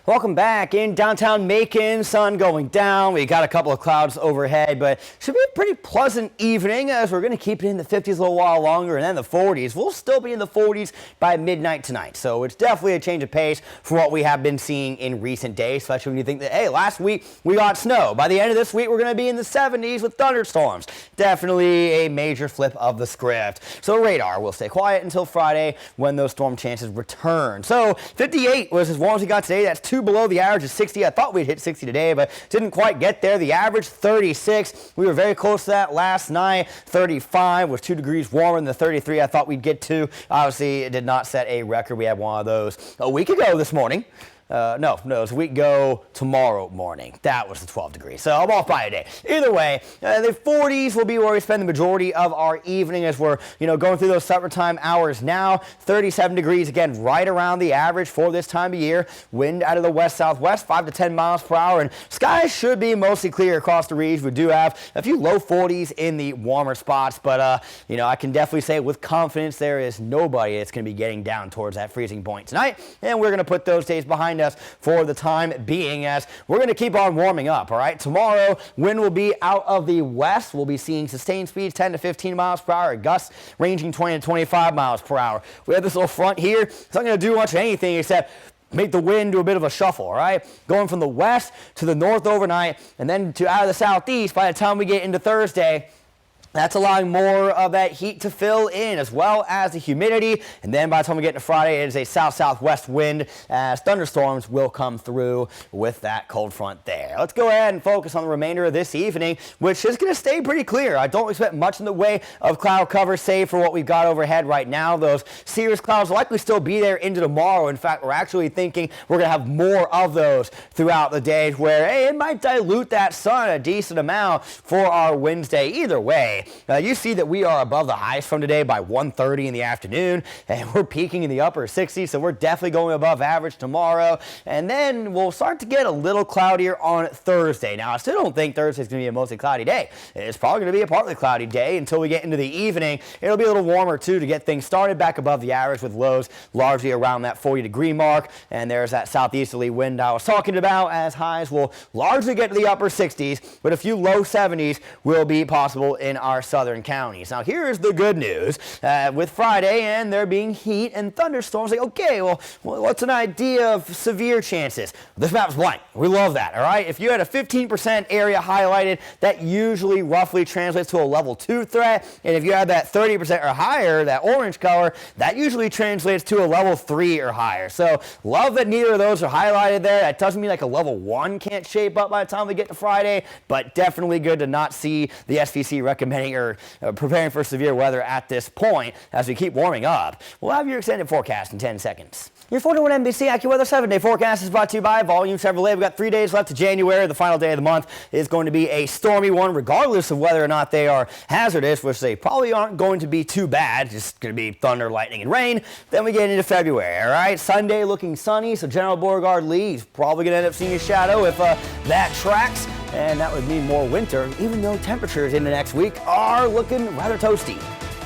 Welcome back. In downtown Macon, sun going down. We got a couple of clouds overhead, but should be a pretty pleasant evening as we're going to keep it in the 50s a little while longer and then the 40s. We'll still be in the 40s by midnight tonight, so it's definitely a change of pace from what we have been seeing in recent days, especially when you think that, hey, last week we got snow. By the end of this week, we're going to be in the 70s with thunderstorms. Definitely a major flip of the script. So radar will stay quiet until Friday when those storm chances return. So 58 was as warm as we got today. That's 2 below the average of 60. I thought we'd hit 60 today, but didn't quite get there. The average 36. We were very close to that last night. 35 was 2 degrees warmer than the 33 I thought we'd get to. Obviously, it did not set a record. We had one of those a week ago this morning. No, it was a week ago tomorrow morning. That was the 12 degrees. So I'm off by a day. Either way, the 40s will be where we spend the majority of our evening as we're, going through those summertime hours now. 37 degrees, again, right around the average for this time of year. Wind out of the west-southwest, 5 to 10 miles per hour. And skies should be mostly clear across the region. We do have a few low 40s in the warmer spots. But, I can definitely say with confidence there is nobody that's going to be getting down towards that freezing point tonight. And we're going to put those days behind us for the time being as we're going to keep on warming up. All right, tomorrow wind will be out of the west. We'll be seeing sustained speeds 10 to 15 miles per hour, gusts ranging 20 to 25 miles per hour. We have this little front here. It's not going to do much of anything except make the wind do a bit of a shuffle, all right? Going from the west to the north overnight and then to out of the southeast by the time we get into Thursday. That's allowing more of that heat to fill in as well as the humidity. And then by the time we get to Friday, it is a south-southwest wind as thunderstorms will come through with that cold front there. Let's go ahead and focus on the remainder of this evening, which is going to stay pretty clear. I don't expect much in the way of cloud cover, save for what we've got overhead right now. Those cirrus clouds will likely still be there into tomorrow. In fact, we're actually thinking we're going to have more of those throughout the day where, hey, it might dilute that sun a decent amount for our Wednesday. Either way, you see that we are above the highs from today by 1:30 in the afternoon, and we're peaking in the upper 60s, so we're definitely going above average tomorrow. And then we'll start to get a little cloudier on Thursday. Now, I still don't think Thursday's going to be a mostly cloudy day. It's probably going to be a partly cloudy day until we get into the evening. It'll be a little warmer, too, to get things started back above the average with lows largely around that 40-degree mark. And there's that southeasterly wind I was talking about as highs will largely get to the upper 60s, but a few low 70s will be possible in our southern counties. Now, here's the good news. With Friday and there being heat and thunderstorms, like, okay, well, what's an idea of severe chances? This map's blank. We love that, all right? If you had a 15% area highlighted, that usually roughly translates to a level 2 threat. And if you have that 30% or higher, that orange color, that usually translates to a level 3 or higher. So love that neither of those are highlighted there. That doesn't mean like a level 1 can't shape up by the time we get to Friday, but definitely good to not see the SPC recommending or preparing for severe weather at this point as we keep warming up. We'll have your extended forecast in 10 seconds. Your 41 NBC AccuWeather 7-day forecast is brought to you by Volume Chevrolet. We've got 3 days left to January. The final day of the month is going to be a stormy one, regardless of whether or not they are hazardous, which they probably aren't going to be too bad. Just going to be thunder, lightning, and rain. Then we get into February, all right? Sunday looking sunny, so General Beauregard Lee is probably going to end up seeing a shadow if that tracks. And that would mean more winter, even though temperatures in the next week are looking rather toasty.